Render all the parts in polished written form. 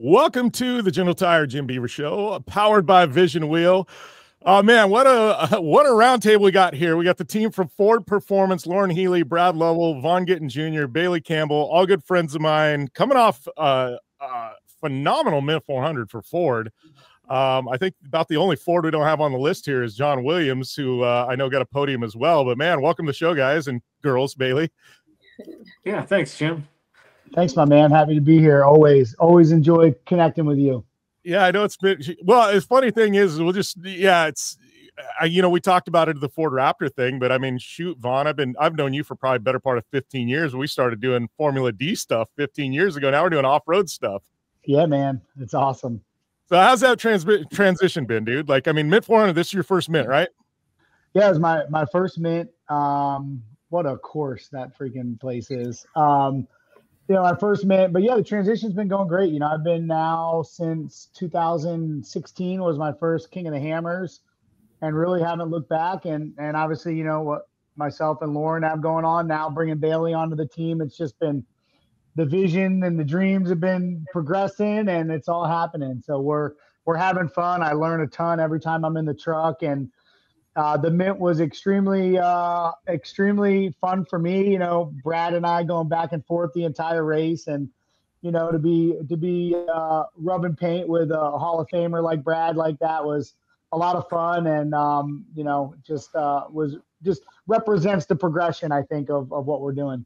Welcome to the General Tire Jim Beaver Show, powered by Vision Wheel. Oh man, what a roundtable we got here. We got the team from Ford Performance, Loren Healy, Brad Lovell, Vaughn Gittin Jr., Bailey Campbell, all good friends of mine, coming off phenomenal Mint 400 for Ford. I think about the only Ford we don't have on the list here is John Williams, who I know got a podium as well. But man, welcome to the show, guys and girls. Bailey. Yeah, thanks, Jim. Thanks, my man. Happy to be here. Always enjoy connecting with you. Yeah, I know it's been, well, the funny thing is we talked about it at the Ford Raptor thing, but I mean, shoot, Vaughn, I've known you for probably better part of 15 years. We started doing Formula D stuff 15 years ago. Now we're doing off-road stuff. Yeah, man. It's awesome. So how's that transition been, dude? Like, I mean, Mint 400, this is your first Mint, right? Yeah, it was my first Mint. What a course that freaking place is. My first Mint, but yeah, the transition's been going great. I've been now since 2016 was my first King of the Hammers, and really haven't looked back. And obviously, what myself and Loren have going on now, bringing Bailey onto the team. It's just been the vision and the dreams have been progressing, and it's all happening. So we're having fun. I learn a ton every time I'm in the truck, and the Mint was extremely fun for me. Brad and I going back and forth the entire race, and to be rubbing paint with a Hall of Famer like Brad like that was a lot of fun, and just represents the progression, I think, of what we're doing.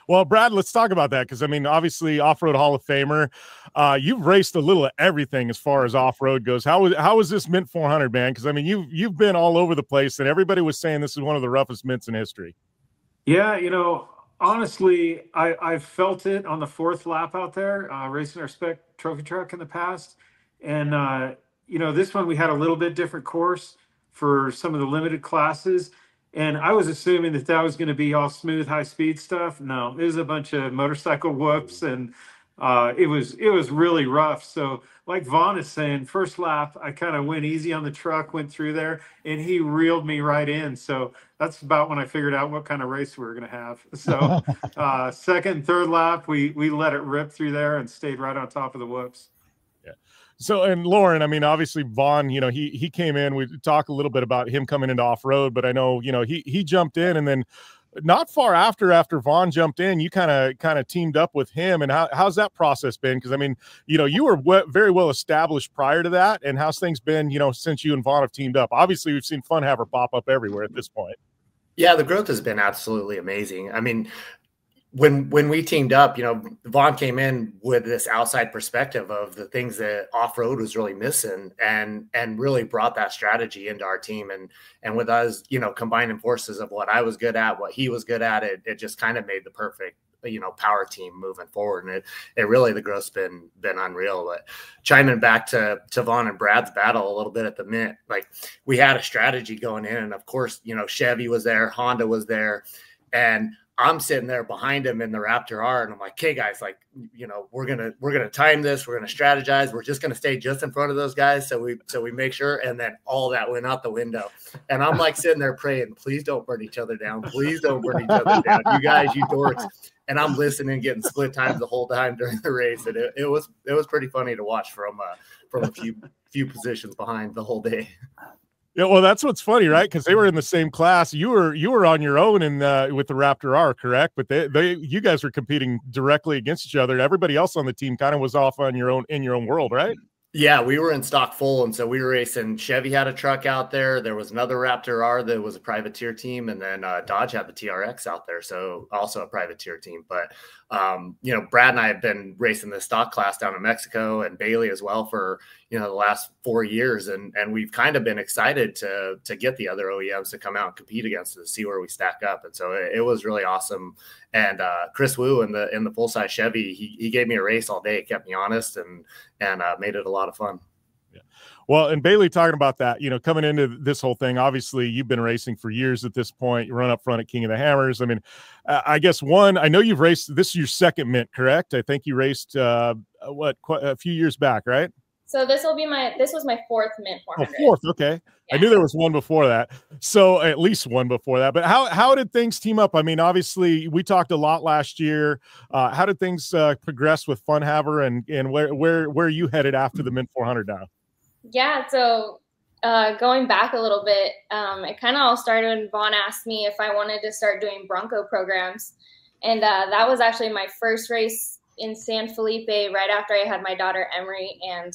Well, Brad, let's talk about that, because I mean, obviously, off-road Hall of Famer. You've raced a little of everything as far as off-road goes. How was this Mint 400, man? Because I mean, you've been all over the place, and everybody was saying this is one of the roughest Mints in history. Yeah, honestly, I've felt it on the fourth lap out there, racing our spec trophy truck in the past, and this one we had a little bit different course for some of the limited classes. And I was assuming that was going to be all smooth, high-speed stuff. No, it was a bunch of motorcycle whoops, and it was really rough. So, like Vaughn is saying, first lap, I kind of went easy on the truck, went through there, and he reeled me right in. So that's about when I figured out what kind of race we were going to have. So second and third lap, we let it rip through there and stayed right on top of the whoops. So, and Loren, I mean, obviously Vaughn, he came in, we talked a little bit about him coming into off-road, but I know, he jumped in, and then not far after Vaughn jumped in, you kind of teamed up with him. And how's that process been? Because I mean, you were very well established prior to that, and how's things been, since you and Vaughn have teamed up? Obviously we've seen Fun Haver pop up everywhere at this point. Yeah, the growth has been absolutely amazing. I mean, when we teamed up, Vaughn came in with this outside perspective of the things that off-road was really missing, and really brought that strategy into our team. And with us, combining forces of what I was good at, what he was good at, it just kind of made the perfect, power team moving forward. And it really, the growth's been unreal. But chiming back to Vaughn and Brad's battle a little bit at the Mint, like we had a strategy going in, and of course, Chevy was there, Honda was there, and I'm sitting there behind him in the Raptor R, and I'm like, "Okay, guys, like, we're gonna time this. We're gonna strategize. We're just gonna stay just in front of those guys, so we make sure." And then all that went out the window, and I'm like sitting there praying, "Please don't burn each other down. Please don't burn each other down, you guys, you dorks." And I'm listening, getting split times the whole time during the race, and it was pretty funny to watch from a few positions behind the whole day. Yeah, well, that's what's funny, right? Because they were in the same class. You were on your own with the Raptor R, correct? But you guys were competing directly against each other. Everybody else on the team kind of was off in your own world, right? Yeah, we were in stock full, and so we were racing. Chevy had a truck out there. There was another Raptor R that was a privateer team, and then Dodge had the TRX out there, so also a privateer team. But Brad and I have been racing the stock class down in Mexico, and Bailey as well for the last 4 years, and we've kind of been excited to get the other OEMs to come out and compete against us, to see where we stack up. And so it was really awesome. And Chris Wu in the full size Chevy, he gave me a race all day, kept me honest, and made it a lot of fun. Yeah. Well, and Bailey, talking about that, coming into this whole thing, obviously you've been racing for years at this point. You run up front at King of the Hammers. I mean, I guess I know you've raced. This is your second Mint, correct? I think you raced quite a few years back, right? So this was my fourth Mint 400. Oh, fourth, okay. Yeah. I knew there was one before that. So at least one before that. But how did things team up? I mean, obviously we talked a lot last year. How did things progress with Funhaver, and where are you headed after the Mint 400 now? Yeah, so going back a little bit, it kind of all started when Vaughn asked me if I wanted to start doing Bronco programs. And that was actually my first race in San Felipe right after I had my daughter Emery, and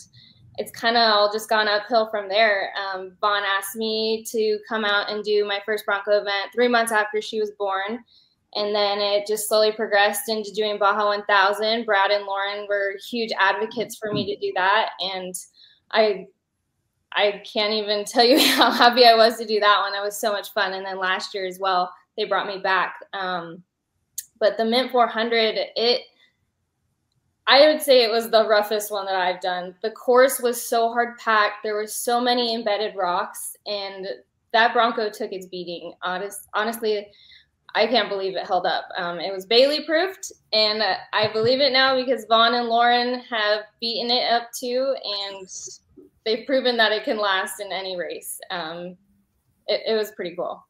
it's kind of all just gone uphill from there. Vaughn asked me to come out and do my first Bronco event 3 months after she was born, and then it just slowly progressed into doing Baja 1000. Brad and Loren were huge advocates for me to do that, and I can't even tell you how happy I was to do that one. It was so much fun. And then last year as well, they brought me back. But the Mint 400, I would say it was the roughest one that I've done. The course was so hard packed. There were so many embedded rocks, and that Bronco took its beating. Honestly, I can't believe it held up. It was Bailey proofed, and I believe it now because Vaughn and Loren have beaten it up too, and they've proven that it can last in any race. It was pretty cool.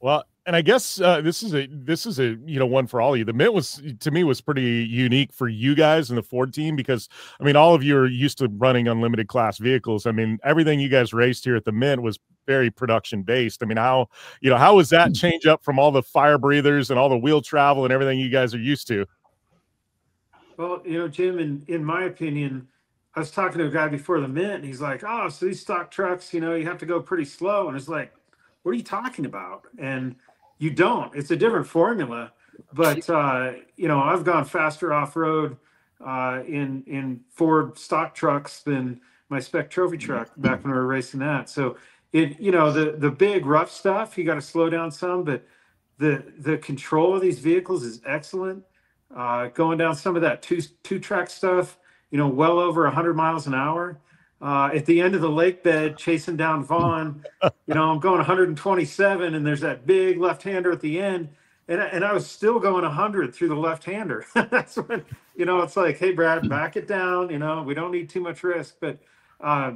Well, and I guess this is a one for all of you. The Mint was pretty unique for you guys and the Ford team, because I mean all of you are used to running unlimited class vehicles. I mean everything you guys raced here at the Mint was very production based. I mean how was that change up from all the fire breathers and all the wheel travel and everything you guys are used to? Well, Jim, in my opinion, I was talking to a guy before the Mint, and he's like, "Oh, so these stock trucks, you have to go pretty slow." And it's like, what are you talking about? And you don't. It's a different formula. But, I've gone faster off-road in Ford stock trucks than my spec trophy truck back when we were racing that. So, the big rough stuff, you got to slow down some. But the control of these vehicles is excellent. Going down some of that two-track stuff, well over 100 miles an hour. At the end of the lake bed, chasing down Vaughn, I'm going 127, and there's that big left-hander at the end, and I was still going 100 through the left-hander. That's when, it's like, hey, Brad, back it down. We don't need too much risk. But I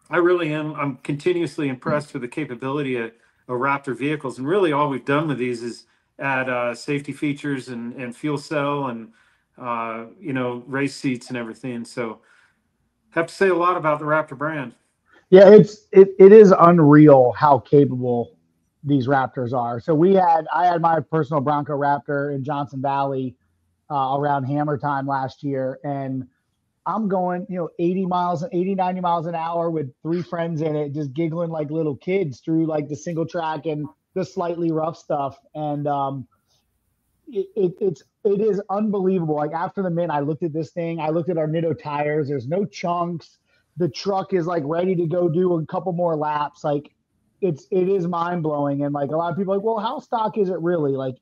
really am. I'm continuously impressed with the capability of Raptor vehicles, and really all we've done with these is add safety features and fuel cell and race seats and everything. So have to say a lot about the Raptor brand. Yeah, it is unreal how capable these Raptors are. So I had my personal Bronco Raptor in Johnson Valley around hammer time last year, and I'm going 90 miles an hour with 3 friends in it, just giggling like little kids through like the single track and the slightly rough stuff. And it is unbelievable. Like after the Mint, I looked at this thing. I looked at our Nitto tires. There's no chunks. The truck is like ready to go do a couple more laps. Like it is mind blowing. And like a lot of people are like, well, how stock is it really? Like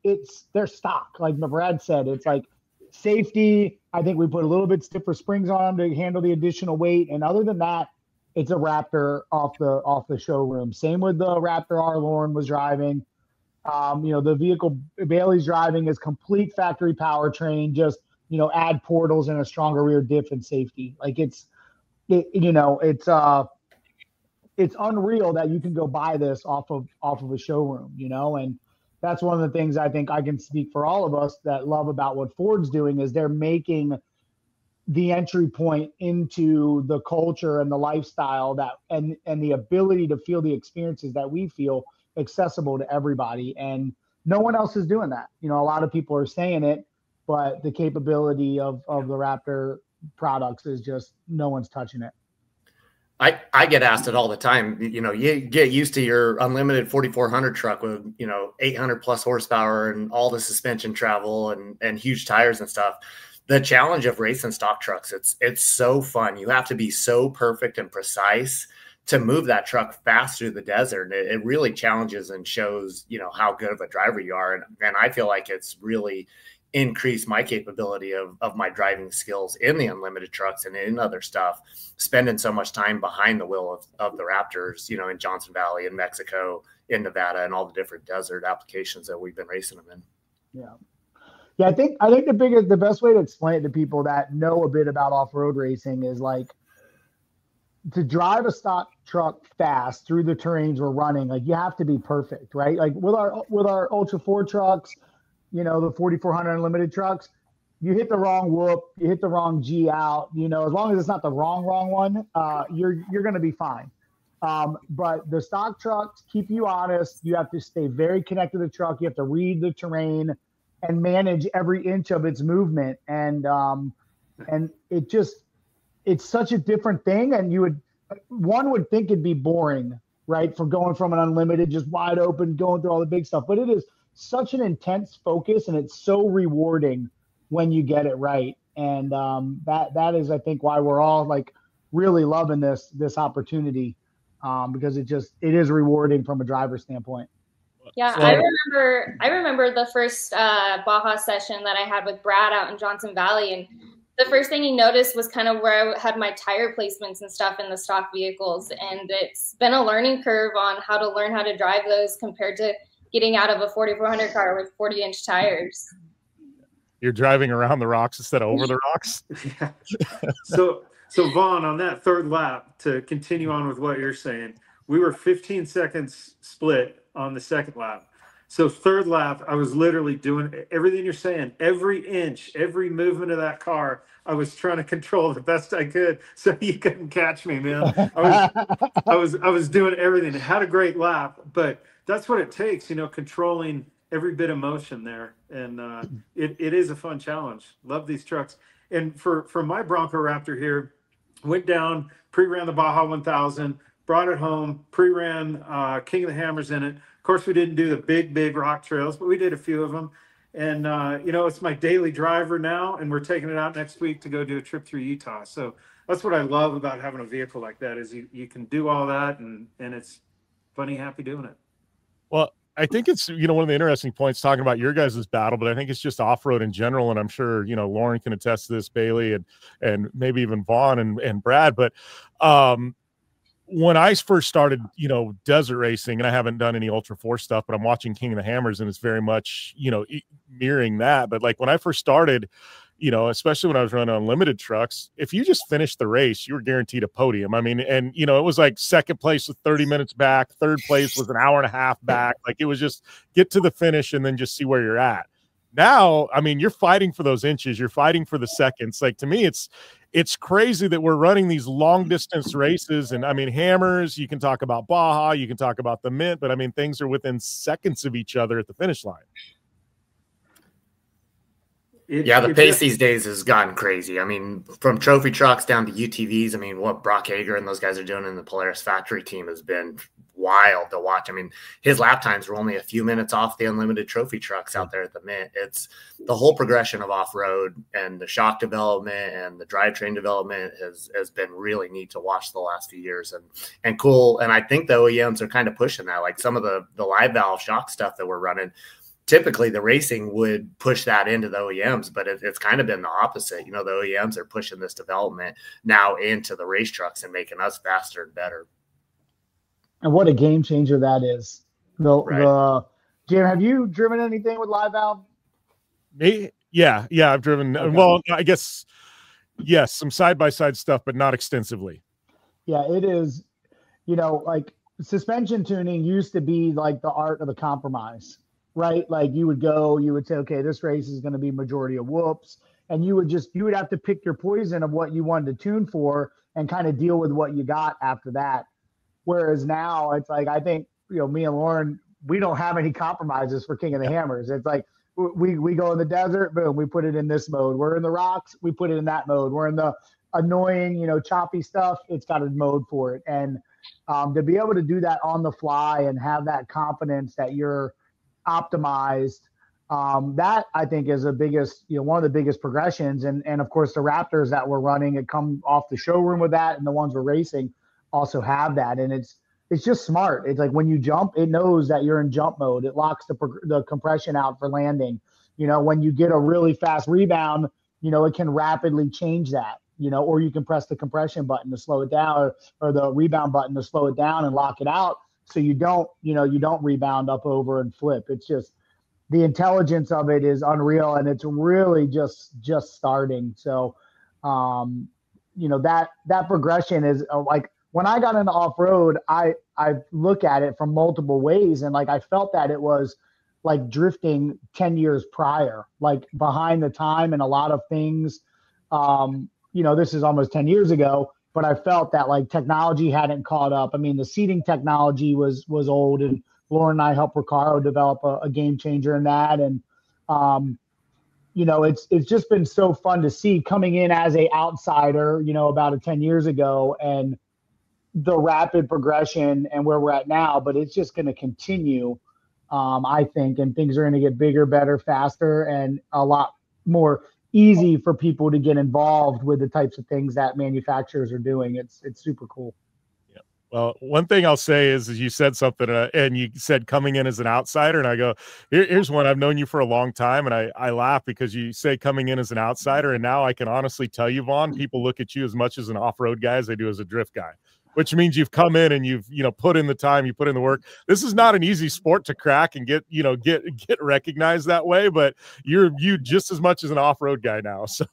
they're stock. Like Brad said, it's like safety. I think we put a little bit stiffer springs on them to handle the additional weight. And other than that, it's a Raptor off the showroom. Same with the Raptor R Loren was driving. The vehicle Bailey's driving is complete factory powertrain, just, add portals and a stronger rear diff and safety. Like it's unreal that you can go buy this off of a showroom, and that's one of the things I think I can speak for all of us that love about what Ford's doing is they're making the entry point into the culture and the lifestyle and the ability to feel the experiences that we feel accessible to everybody. And no one else is doing that. A lot of people are saying it, but the capability of the Raptor products is just no one's touching it. I get asked it all the time. You get used to your unlimited 4400 truck with 800 plus horsepower and all the suspension travel and huge tires and stuff. The challenge of racing stock trucks, it's so fun. You have to be so perfect and precise to move that truck fast through the desert. It really challenges and shows how good of a driver you are, and I feel like it's really increase my capability of my driving skills in the unlimited trucks and in other stuff, spending so much time behind the wheel of the Raptors, in Johnson Valley, in Mexico, in Nevada, and all the different desert applications that we've been racing them in. Yeah. I think the best way to explain it to people that know a bit about off-road racing is like to drive a stock truck fast through the terrains we're running, like you have to be perfect, right? Like with our Ultra 4 trucks, you know, the 4400 Unlimited trucks, you hit the wrong whoop, you hit the wrong G out, you know, as long as it's not the wrong one, you're going to be fine. But the stock trucks keep you honest. You have to stay very connected to the truck. You have to read the terrain and manage every inch of its movement. And it's such a different thing. And one would think it'd be boring, right? For going from an Unlimited, just wide open, going through all the big stuff, but it is such an intense focus, and it's so rewarding when you get it right. And that is, I think, why we're all like really loving this opportunity, because it is rewarding from a driver standpoint. Yeah, so, I remember the first Baja session that I had with Brad out in Johnson Valley, and the first thing he noticed was kind of where I had my tire placements and stuff in the stock vehicles. And it's been a learning curve on how to learn how to drive those compared to getting out of a 4400 car with 40-inch tires. You're driving around the rocks instead of over the rocks. Yeah. So Vaughn, on that third lap, to continue on with what you're saying, we were 15 seconds split on the second lap. So third lap, I was literally doing everything you're saying. Every inch, every movement of that car, I was trying to control the best I could, so you couldn't catch me, man. I was doing everything. It had a great lap, but that's what it takes, you know, controlling every bit of motion there. And it is a fun challenge. Love these trucks. And for my Bronco Raptor here, went down, pre-ran the Baja 1000, brought it home, pre-ran King of the Hammers in it. Of course, we didn't do the big rock trails, but we did a few of them. And, you know, it's my daily driver now, and we're taking it out next week to go do a trip through Utah. So that's what I love about having a vehicle like that, is you can do all that, and it's funny, happy doing it. Well, I think it's, you know, one of the interesting points talking about your guys' battle, but I think it's just off-road in general. And I'm sure, you know, Loren can attest to this, Bailey, and maybe even Vaughn and Brad. But when I first started, you know, desert racing, and I haven't done any Ultra 4 stuff, but I'm watching King of the Hammers, and it's very much, you know, mirroring that. But like when I first started, you know, especially when I was running Unlimited trucks, if you just finished the race, you were guaranteed a podium. I mean, and, you know, it was like second place was 30 minutes back. Third place was an hour and a half back. Like it was just get to the finish and then just see where you're at. Now, I mean, you're fighting for those inches. You're fighting for the seconds. Like to me, it's crazy that we're running these long distance races. And I mean, Hammers, you can talk about Baja, you can talk about the Mint, but I mean, things are within seconds of each other at the finish line. The pace these days has gotten crazy. I mean, from trophy trucks down to UTVs, I mean, what Brock Hager and those guys are doing in the Polaris factory team has been wild to watch. I mean, his lap times were only a few minutes off the Unlimited trophy trucks out there at the Mint. It's the whole progression of off-road, and the shock development and the drivetrain development has been really neat to watch the last few years, and cool. And I think the OEMs are kind of pushing that, like some of the live valve shock stuff that we're running. Typically the racing would push that into the OEMs, but it's kind of been the opposite. You know, the OEMs are pushing this development now into the race trucks and making us faster and better. And what a game changer that is. Jim, have you driven anything with live valve? Me? Yeah, I've driven. Okay. Well, I guess, yes, some side-by-side stuff, but not extensively. Yeah, it is, you know, like suspension tuning used to be like the art of the compromise. Right? Like you would say, okay, this race is going to be majority of whoops. And you would have to pick your poison of what you wanted to tune for and kind of deal with what you got after that. Whereas now it's like, I think, you know, me and Loren, we don't have any compromises for King of the Hammers. It's like, we go in the desert, boom, we put it in this mode. We're in the rocks, we put it in that mode. We're in the annoying, you know, choppy stuff, it's got a mode for it. And to be able to do that on the fly and have that confidence that you're optimized, that I think is the biggest, you know, one of the biggest progressions. And of course the Raptors that we're running, it come off the showroom with that, and the ones we're racing also have that. And it's just smart. It's like when you jump, it knows that you're in jump mode. It locks the compression out for landing. You know, when you get a really fast rebound, you know, it can rapidly change that, you know, or you can press the compression button to slow it down, or the rebound button to slow it down and lock it out. So you don't rebound up over and flip. It's just the intelligence of it is unreal, and it's really just starting. So that progression is like when I got into off-road, I look at it from multiple ways. And like, I felt that it was like drifting 10 years prior, like behind the time and a lot of things. This is almost 10 years ago, but I felt that like technology hadn't caught up. I mean, the seating technology was old, and Loren and I helped Ricardo develop a game changer in that. And, it's just been so fun to see coming in as a outsider, about 10 years ago, and the rapid progression and where we're at now, but it's just going to continue, I think, and things are going to get bigger, better, faster, and a lot more easy for people to get involved with the types of things that manufacturers are doing. It's super cool. Yeah. Well, one thing I'll say is you said something and you said coming in as an outsider, and I go, here's one. I've known you for a long time, and I laugh because you say coming in as an outsider, and now I can honestly tell you, Vaughn, people look at you as much as an off-road guy as they do as a drift guy, which means you've come in and you've, put in the time, you put in the work. This is not an easy sport to crack and get recognized that way, but you're viewed just as much as an off-road guy now. So,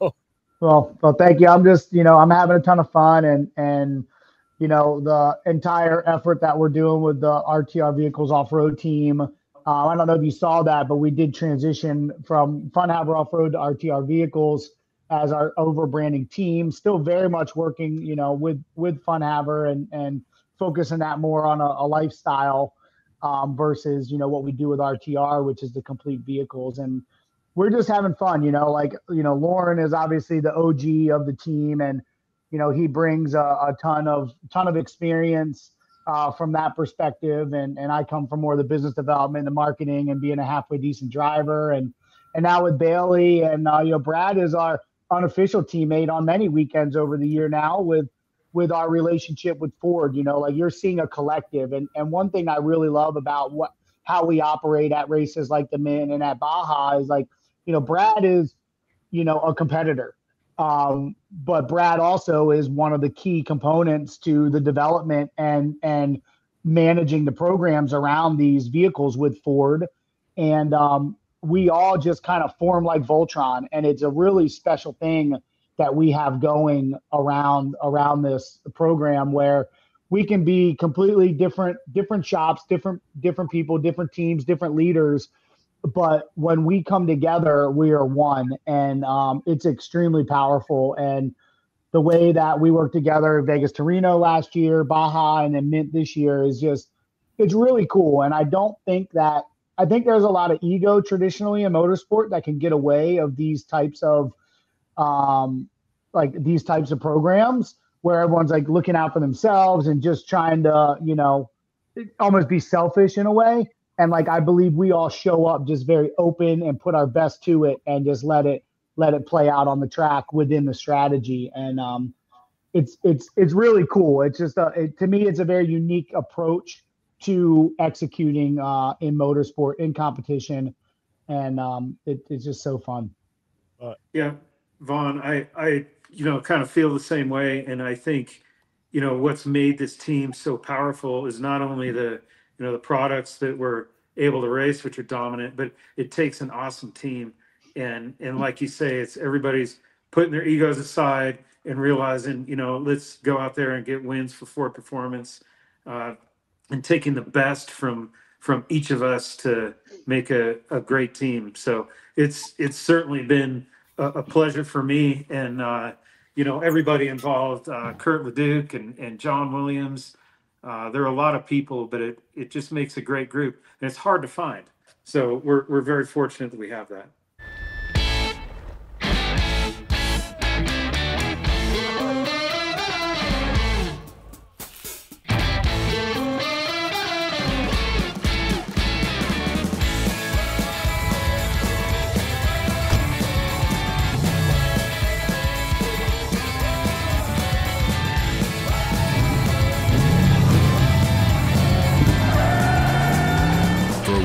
well, thank you. I'm just, I'm having a ton of fun, and, the entire effort that we're doing with the RTR Vehicles off-road team. I don't know if you saw that, but we did transition from Funhaber Off-Road to RTR Vehicles as our overbranding team, still very much working, with Funhaber and focusing that more on a lifestyle versus, what we do with RTR, which is the complete vehicles. And we're just having fun, Loren is obviously the OG of the team, and, he brings a ton of experience from that perspective. And I come from more of the business development, the marketing, and being a halfway decent driver. And now with Bailey and, Brad is our unofficial teammate on many weekends over the year now with our relationship with Ford. You're seeing a collective. And one thing I really love about how we operate at races like the Mint and at Baja is like, Brad is, a competitor. But Brad also is one of the key components to the development and managing the programs around these vehicles with Ford. And, we all just kind of form like Voltron, and it's a really special thing that we have going around this program where we can be completely different shops, different people, different teams, different leaders. But when we come together, we are one, and it's extremely powerful. And the way that we work together, Vegas to Reno last year, Baja, and then Mint this year is just, it's really cool. And I think there's a lot of ego traditionally in motorsport that can get away of these types of programs where everyone's like looking out for themselves and just trying to, almost be selfish in a way. And like, I believe we all show up just very open and put our best to it and just let it play out on the track within the strategy. And it's really cool. It's just to me, it's a very unique approach to executing in motorsport, in competition, and it's just so fun. Yeah, Vaughn, I kind of feel the same way, and I think what's made this team so powerful is not only the the products that we're able to race, which are dominant, but it takes an awesome team, and like you say, it's everybody's putting their egos aside and realizing let's go out there and get wins for Ford Performance. And taking the best from each of us to make a great team. So it's certainly been a pleasure for me and everybody involved, Kurt Leduc and John Williams. There are a lot of people, but it just makes a great group, and it's hard to find. So we're very fortunate that we have that.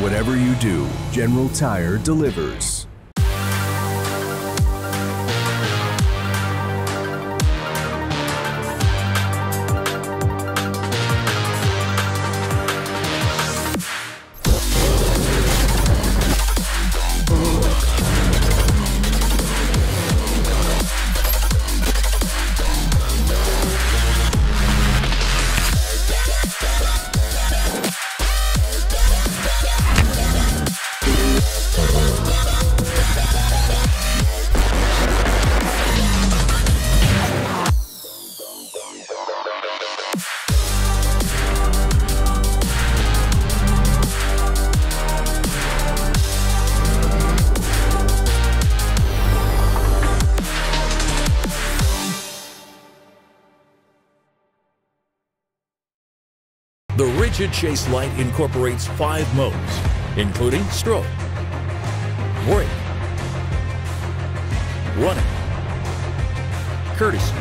Whatever you do, General Tire delivers. Rigid Chase Lite incorporates 5 modes, including stroke, brake, running, courtesy,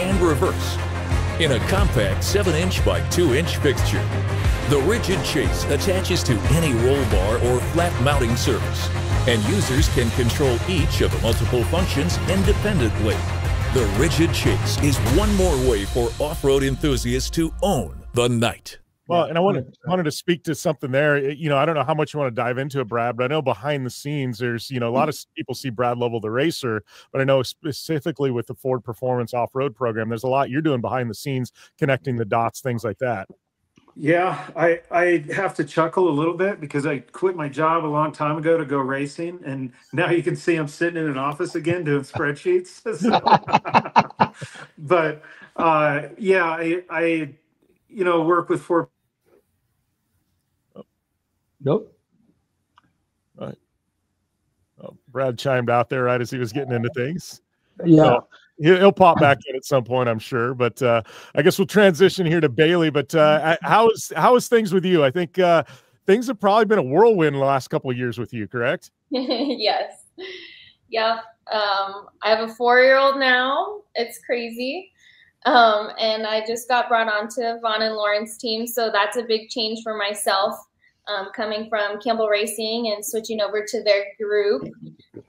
and reverse in a compact 7-inch by 2-inch fixture. The Rigid Chase attaches to any roll bar or flat mounting surface, and users can control each of the multiple functions independently. The Rigid Chase is one more way for off-road enthusiasts to own the night. Well, and I wanted to speak to something there. I don't know how much you want to dive into it, Brad, but I know behind the scenes, there's, a lot of people see Brad Lovell, the racer, but I know specifically with the Ford Performance Off-Road program, there's a lot you're doing behind the scenes, connecting the dots, things like that. Yeah, I have to chuckle a little bit because I quit my job a long time ago to go racing, and now you can see I'm sitting in an office again doing spreadsheets. But yeah, I work with Ford. Nope. Right. Oh, Brad chimed out there right as he was getting into things. Yeah. So he'll pop back in at some point, I'm sure. But I guess we'll transition here to Bailey. But how is things with you? I think things have probably been a whirlwind the last couple of years with you, correct? Yes. Yep. I have a 4-year-old now. It's crazy. And I just got brought onto Vaughn and Loren's team. So that's a big change for myself, coming from Campbell Racing and switching over to their group.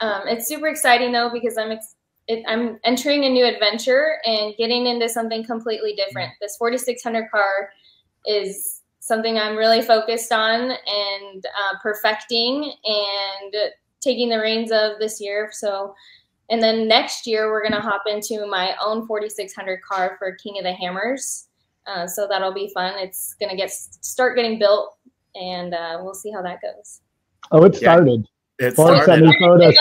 It's super exciting though, because I'm entering a new adventure and getting into something completely different. This 4600 car is something I'm really focused on and perfecting and taking the reins of this year. So, and then next year we're going to hop into my own 4600 car for King of the Hammers. So that'll be fun. It's going to start getting built, and we'll see how that goes. Oh, it started. Loren sent me photos.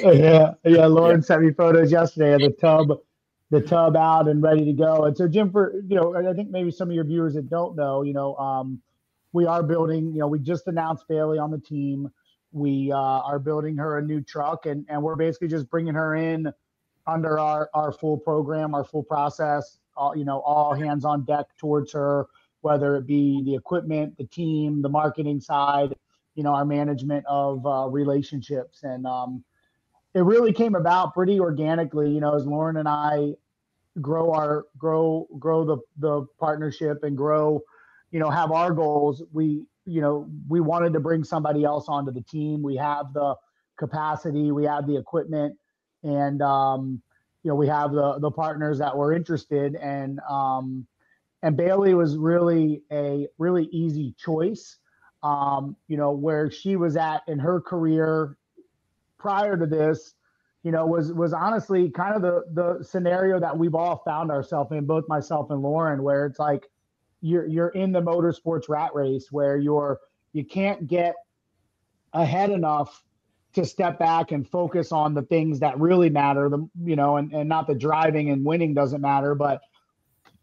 yeah. Loren sent me photos yesterday of the tub out and ready to go. And so, Jim, I think maybe some of your viewers that don't know, we are building. We just announced Bailey on the team. We are building her a new truck, and we're basically just bringing her in under our full program, our full process. All hands on deck towards her, whether it be the equipment, the team, the marketing side. Our management of relationships. And it really came about pretty organically, as Loren and I grow the partnership and grow, have our goals. We wanted to bring somebody else onto the team. We have the capacity, we have the equipment, and, we have the partners that were interested. And Bailey was really a really easy choice. Where she was at in her career prior to this, was honestly kind of the scenario that we've all found ourselves in, both myself and Loren, where it's like you're in the motorsports rat race where you can't get ahead enough to step back and focus on the things that really matter, and not the driving and winning doesn't matter, but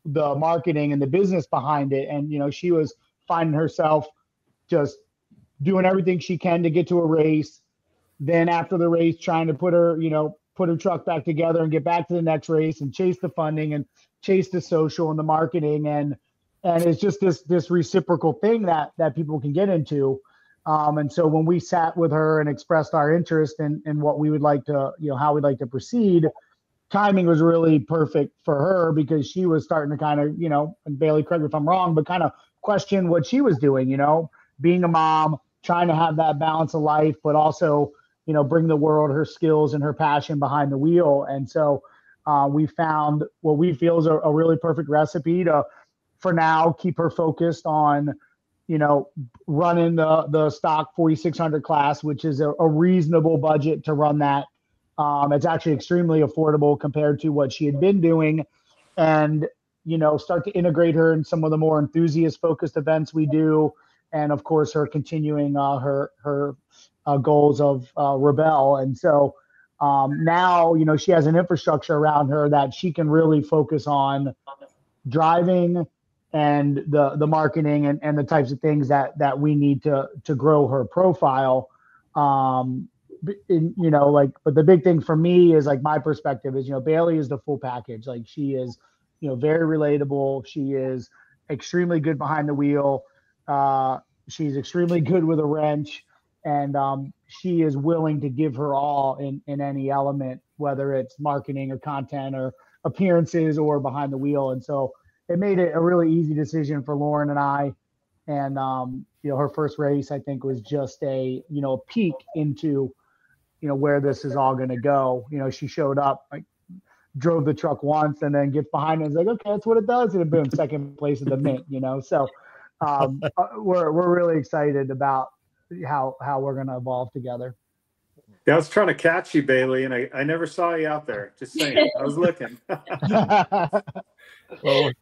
the marketing and the business behind it. And, she was finding herself just doing everything she can to get to a race. Then after the race, trying to put her truck back together and get back to the next race and chase the funding and chase the social and the marketing. And it's just this reciprocal thing that people can get into. And so when we sat with her and expressed our interest in what we would like to, how we'd like to proceed, timing was really perfect for her because she was starting to kind of, and Bailey, correct me if I'm wrong, but kind of question what she was doing, being a mom, trying to have that balance of life, but also, bring the world her skills and her passion behind the wheel. And so we found what we feel is a really perfect recipe to, for now, keep her focused on, running the stock 4600 class, which is a reasonable budget to run that. It's actually extremely affordable compared to what she had been doing, and, start to integrate her in some of the more enthusiast focused events we do. And of course, her continuing her goals of Rebel. And so now, she has an infrastructure around her that she can really focus on driving and the marketing and the types of things that we need to grow her profile. But the big thing for me is like my perspective is, Bailey is the full package. Like she is, very relatable. She is, extremely good behind the wheel. She's extremely good with a wrench, and she is willing to give her all in any element, whether it's marketing or content or appearances or behind the wheel. And so it made it a really easy decision for Loren and I. And, her first race, I think, was just a peek into, where this is all going to go. She showed up, like, drove the truck once and then gets behind it and is like, okay, that's what it does. And then boom, second place at the Mint, So we're really excited about how we're going to evolve together. Yeah, I was trying to catch you, Bailey, and I never saw you out there. Just saying, I was looking. Well,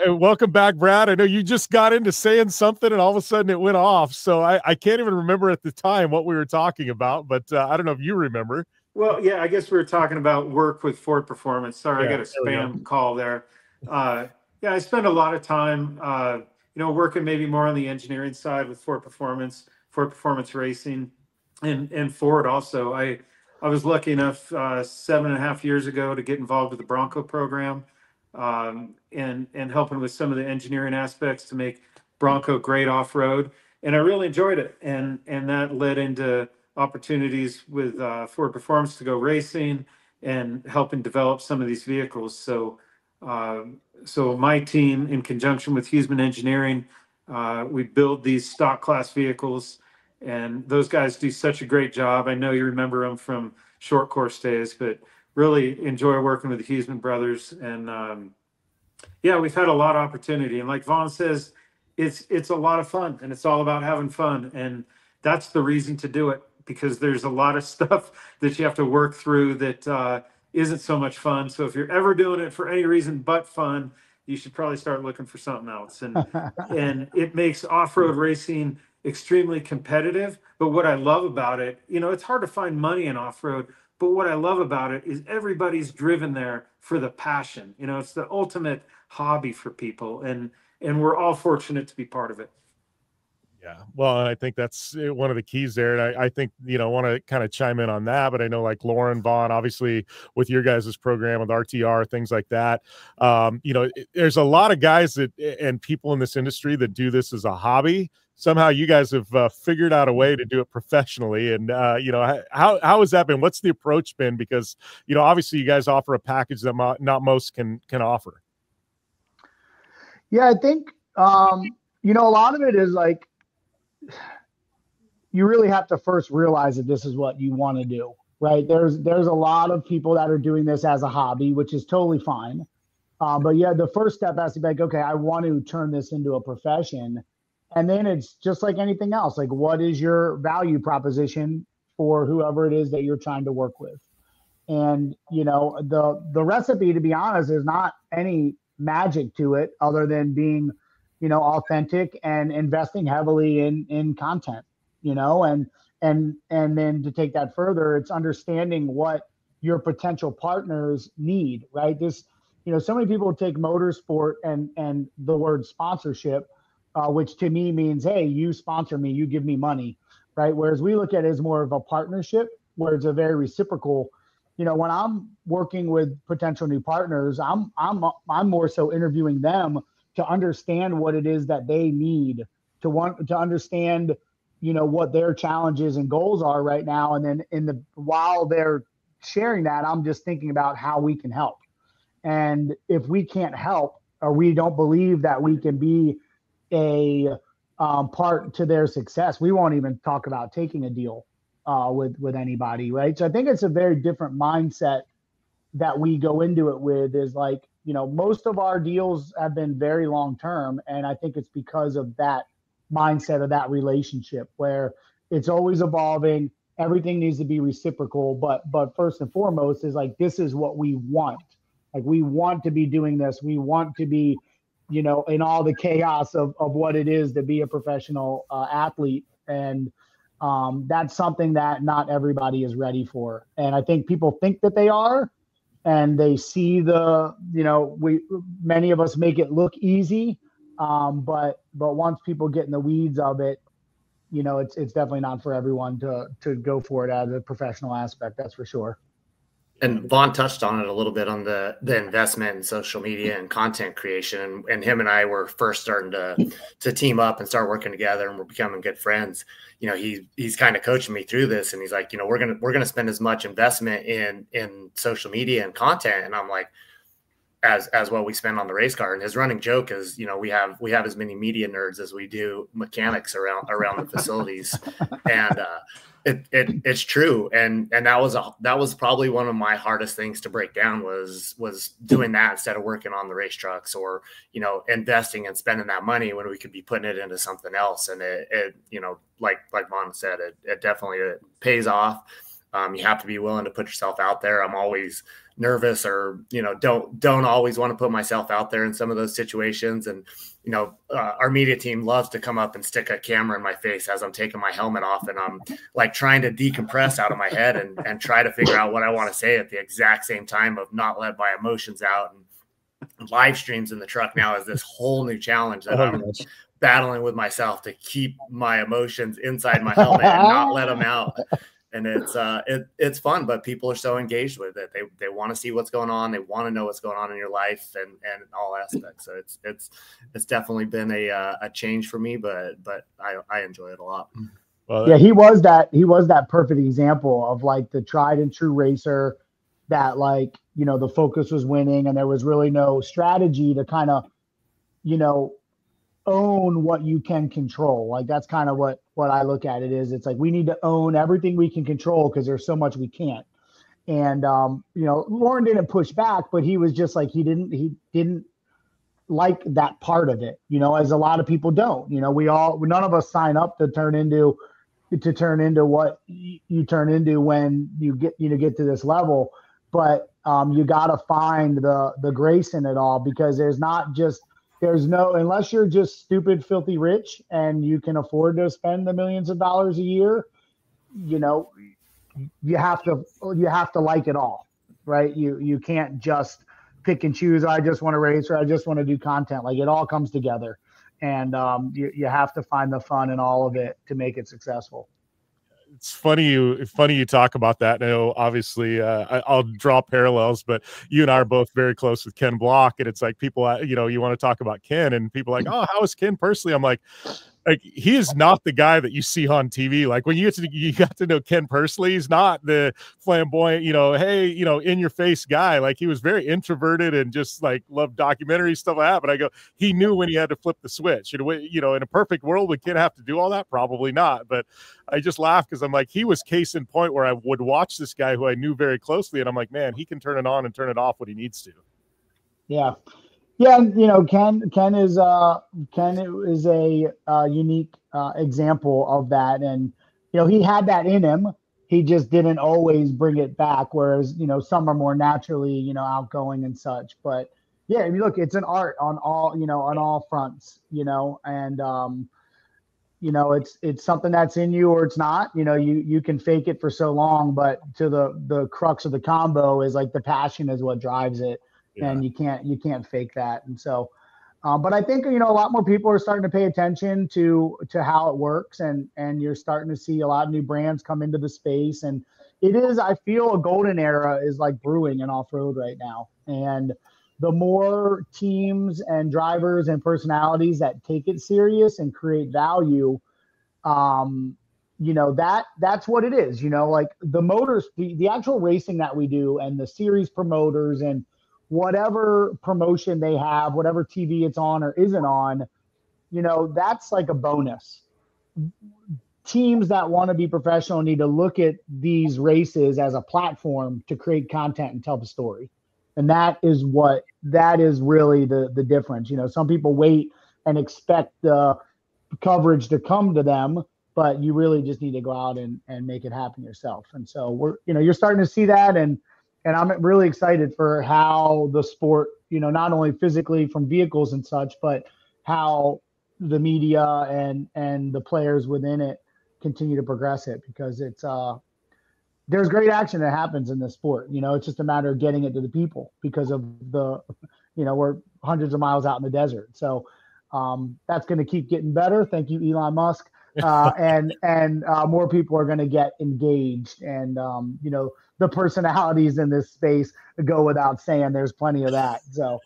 welcome back, Brad. I know you just got into saying something and all of a sudden it went off. So I can't even remember at the time what we were talking about, but I don't know if you remember. Well, yeah, I guess we were talking about work with Ford Performance. Sorry, Yeah, I got a spam call there. Yeah, I spend a lot of time, working maybe more on the engineering side with Ford Performance Racing, and Ford also. I was lucky enough 7.5 years ago to get involved with the Bronco program, and helping with some of the engineering aspects to make Bronco great off-road. And I really enjoyed it. And that led into opportunities with Ford Performance to go racing and helping develop some of these vehicles. So my team, in conjunction with Huseman Engineering, we build these stock class vehicles, and those guys do such a great job. I know you remember them from short course days, but really enjoy working with the Huseman brothers. And we've had a lot of opportunity. And like Vaughn says, it's a lot of fun, and it's all about having fun. And that's the reason to do it, because there's a lot of stuff that you have to work through that isn't so much fun. So if you're ever doing it for any reason but fun, you should probably start looking for something else. And it makes off-road racing extremely competitive. But what I love about it, it's hard to find money in off-road, but what I love about it is everybody's driven there for the passion. It's the ultimate hobby for people, and we're all fortunate to be part of it. Yeah, well, I think that's one of the keys there. And I think, I want to kind of chime in on that, but I know, like Loren, Vaughn, obviously with your guys' program with RTR, things like that, there's a lot of guys and people in this industry that do this as a hobby. Somehow you guys have figured out a way to do it professionally. And, how has that been? What's the approach been? Because, obviously you guys offer a package that not most can offer. Yeah, I think, a lot of it is like, you really have to first realize that this is what you want to do, right? There's a lot of people that are doing this as a hobby, which is totally fine. But yeah, the first step has to be like, okay, I want to turn this into a profession. And then it's just like anything else. Like, what is your value proposition for whoever it is that you're trying to work with? And, the recipe, to be honest, is not any magic to it other than being, authentic and investing heavily in content, and then to take that further, it's understanding what your potential partners need, right? This, so many people take motorsport and the word sponsorship, which to me means, hey, you sponsor me, you give me money, right? Whereas we look at it as more of a partnership where it's a very reciprocal. When I'm working with potential new partners, I'm more so interviewing them to understand what it is that they need, to understand, what their challenges and goals are right now. And then while they're sharing that, I'm just thinking about how we can help. And if we can't help, or we don't believe that we can be a part to their success, we won't even talk about taking a deal with anybody, right? So I think it's a very different mindset that we go into it with, is like, most of our deals have been very long term. And I think it's because of that mindset of that relationship where it's always evolving. Everything needs to be reciprocal. But first and foremost is like, this is what we want. Like, we want to be doing this. We want to be, in all the chaos of what it is to be a professional athlete. And that's something that not everybody is ready for. And I think people think that they are, and they see many of us make it look easy. But once people get in the weeds of it, it's definitely not for everyone to go for it as a professional aspect. That's for sure. And Vaughn touched on it a little bit on the investment in social media and content creation. And him and I were first starting to team up and start working together, and we're becoming good friends. You know, he's kind of coaching me through this, and he's like, you know, we're gonna spend as much investment in social media and content. And I'm like, as what we spend on the race car. And his running joke is, you know, we have as many media nerds as we do mechanics around the facilities. And it's true. And that was probably one of my hardest things to break down was doing that instead of working on the race trucks, or, you know, investing and spending that money when we could be putting it into something else. And it you know, like Vaughn said, it definitely pays off. You have to be willing to put yourself out there. I'm always nervous, or, you know, don't always want to put myself out there in some of those situations. And, you know, our media team loves to come up and stick a camera in my face as I'm taking my helmet off, and I'm like trying to decompress out of my head and try to figure out what I want to say at the exact same time, of not let my emotions out. And live streams in the truck now is this whole new challenge that I'm battling with myself to keep my emotions inside my helmet and not let them out. And it's fun, but people are so engaged with it. They want to see what's going on. They want to know what's going on in your life and all aspects. So it's definitely been a change for me, but I enjoy it a lot. Well, yeah, he was that perfect example of like the tried and true racer that, like, you know, the focus was winning and there was really no strategy to kind of, you know, own what you can control. Like, that's kind of what I look at it is. It's like, we need to own everything we can control because there's so much we can't. And, you know, Loren didn't push back, but he was just like, he didn't like that part of it, you know, as a lot of people don't. You know, none of us sign up to turn into what you turn into when you get to this level. But you got to find the grace in it all, because unless you're just stupid, filthy rich and you can afford to spend the millions of dollars a year, you know, you have to like it all, right? You can't just pick and choose. I just want to race, or I just want to do content. Like, it all comes together, and you have to find the fun in all of it to make it successful. It's funny you talk about that. Now, obviously, I'll draw parallels, but you and I are both very close with Ken Block, and it's like people, you know, you want to talk about Ken, and people are like, oh, how is Ken personally? I'm like, he is not the guy that you see on TV. Like, when you got to know Ken personally, he's not the flamboyant, you know, hey, you know, in your face guy. Like, he was very introverted and just like loved documentary stuff like that. But I go, he knew when he had to flip the switch. You know, in a perfect world, would Ken have to do all that? Probably not. But I just laugh because I'm like, he was case in point where I would watch this guy who I knew very closely, and I'm like, man, he can turn it on and turn it off when he needs to. Yeah. Yeah, you know, Ken is a unique example of that, and you know, he had that in him. He just didn't always bring it back. Whereas, you know, some are more naturally, you know, outgoing and such. But yeah, I mean, look, it's an art on all fronts, you know, and you know, it's something that's in you or it's not. You know, you can fake it for so long, but to the crux of the combo is like the passion is what drives it. Yeah. And you can't fake that. And so, but I think, you know, a lot more people are starting to pay attention to how it works, and you're starting to see a lot of new brands come into the space. And it is, I feel, a golden era is like brewing in off-road right now. And the more teams and drivers and personalities that take it serious and create value, you know, that's what it is. You know, like the motors, the actual racing that we do, and the series promoters and whatever promotion they have, whatever TV it's on or isn't on, you know, that's like a bonus. Teams that want to be professional need to look at these races as a platform to create content and tell the story. And that is really the difference. You know, some people wait and expect the coverage to come to them, but you really just need to go out and make it happen yourself. And so you're starting to see that, and I'm really excited for how the sport, you know, not only physically from vehicles and such, but how the media and the players within it continue to progress it, because it's there's great action that happens in this sport. You know, it's just a matter of getting it to the people because of we're hundreds of miles out in the desert. So that's going to keep getting better. Thank you, Elon Musk. and more people are going to get engaged. And you know, the personalities in this space go without saying. There's plenty of that. So,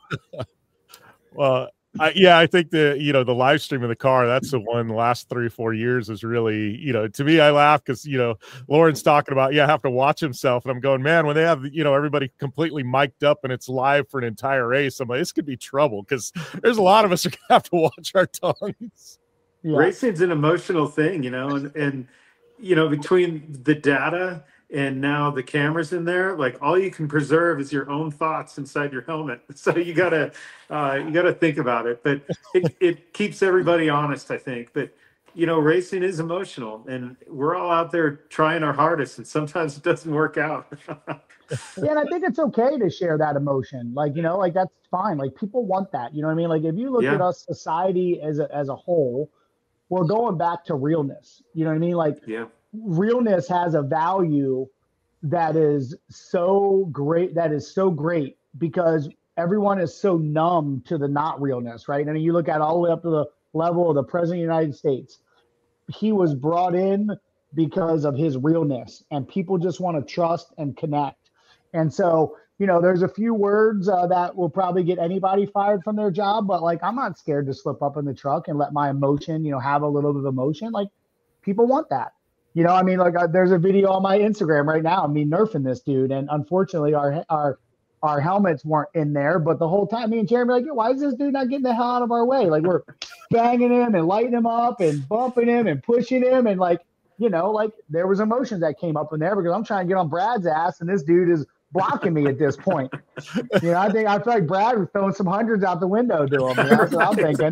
well, I think the live stream of the car, that's the one the last 3 or 4 years is really, to me, I laugh because, Loren's talking about, have to watch himself. And I'm going, man, when they have, everybody completely mic'd up and it's live for an entire race, I'm like, this could be trouble because there's a lot of us who have to watch our tongues. Yeah. Racing's an emotional thing, and between the data and now the cameras in there, like all you can preserve is your own thoughts inside your helmet. So you gotta think about it, but it keeps everybody honest, I think. But racing is emotional, and we're all out there trying our hardest, and sometimes it doesn't work out. Yeah, and I think it's okay to share that emotion. Like, that's fine. Like, people want that. You know what I mean? Like, if you look at us, society as a whole, we're going back to realness. You know what I mean? Like, realness has a value that is so great, because everyone is so numb to the not realness, right? I mean, you look at all the way up to the level of the president of the United States. He was brought in because of his realness, and people just want to trust and connect. And so, there's a few words that will probably get anybody fired from their job, but like, I'm not scared to slip up in the truck and let my emotion, have a little bit of emotion. Like, people want that. I mean, like, there's a video on my Instagram right now of me nerfing this dude, and unfortunately our helmets weren't in there, but the whole time me and Jeremy were like, why is this dude not getting the hell out of our way? Like, we're banging him and lighting him up and bumping him and pushing him, and like, there was emotions that came up in there because I'm trying to get on Brad's ass, and this dude is blocking me at this point. I feel like Brad was throwing some hundreds out the window to him. That's what I'm thinking.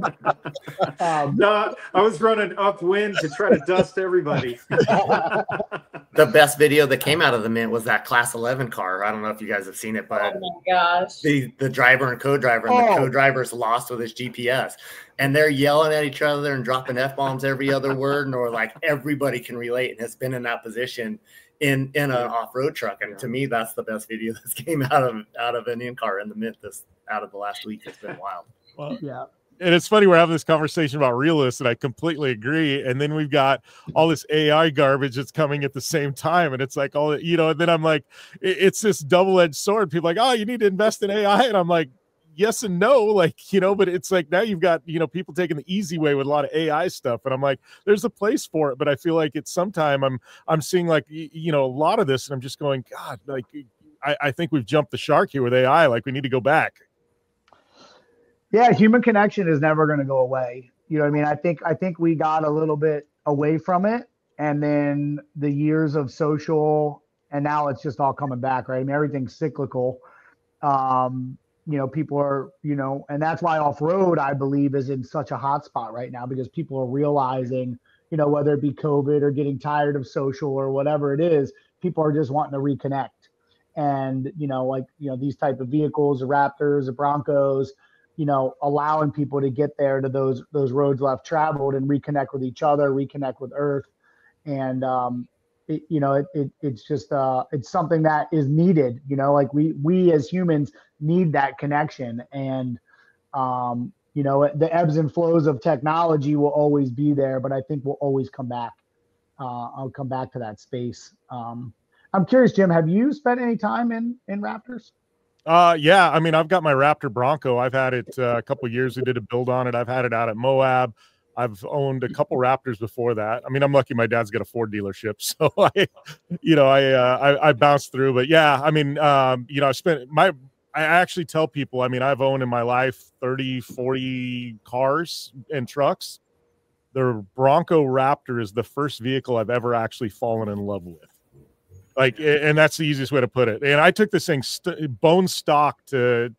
No, I was running upwind to try to dust everybody. The best video that came out of the Mint was that Class 11 car. I don't know if you guys have seen it, but oh my gosh, the driver and co-driver, and the co-driver's lost with his GPS, and they're yelling at each other and dropping F-bombs every other word, and or like everybody can relate and has been in that position in an off-road truck. And to me, that's the best video that's came out of an in-car in the Mint out of the last week. It's been wild. Well, yeah. And it's funny, we're having this conversation about realists, and I completely agree. And then we've got all this AI garbage that's coming at the same time. And it's like, and then I'm like, it's this double-edged sword. People are like, oh, you need to invest in AI. And I'm like, yes and no, like, but it's like now you've got, people taking the easy way with a lot of AI stuff. And I'm like, there's a place for it. But I feel like it's sometime I'm seeing like, a lot of this, and I'm just going, God, like, I think we've jumped the shark here with AI. Like, we need to go back. Yeah. Human connection is never going to go away. You know what I mean? I think we got a little bit away from it, and then the years of social, and now it's just all coming back, right? I mean, everything's cyclical. People are, and that's why off-road, I believe, is in such a hot spot right now, because people are realizing, whether it be COVID or getting tired of social or whatever it is, people are just wanting to reconnect. And, these type of vehicles, the Raptors, the Broncos, allowing people to get there to those roads left traveled and reconnect with each other, reconnect with Earth. And, it's just it's something that is needed. Like we as humans need that connection, and the ebbs and flows of technology will always be there, but I think we'll always come back. I'll come back to that space. I'm curious, Jim, have you spent any time in Raptors? Yeah, I mean, I've got my Raptor Bronco. I've had it a couple of years. We did a build on it. I've had it out at Moab. I've owned a couple Raptors before that. I mean, I'm lucky my dad's got a Ford dealership, so I bounced through. But yeah, I mean, I actually tell people, I mean, I've owned in my life 30, 40 cars and trucks. The Bronco Raptor is the first vehicle I've ever actually fallen in love with. Like, and that's the easiest way to put it. And I took this thing bone stock to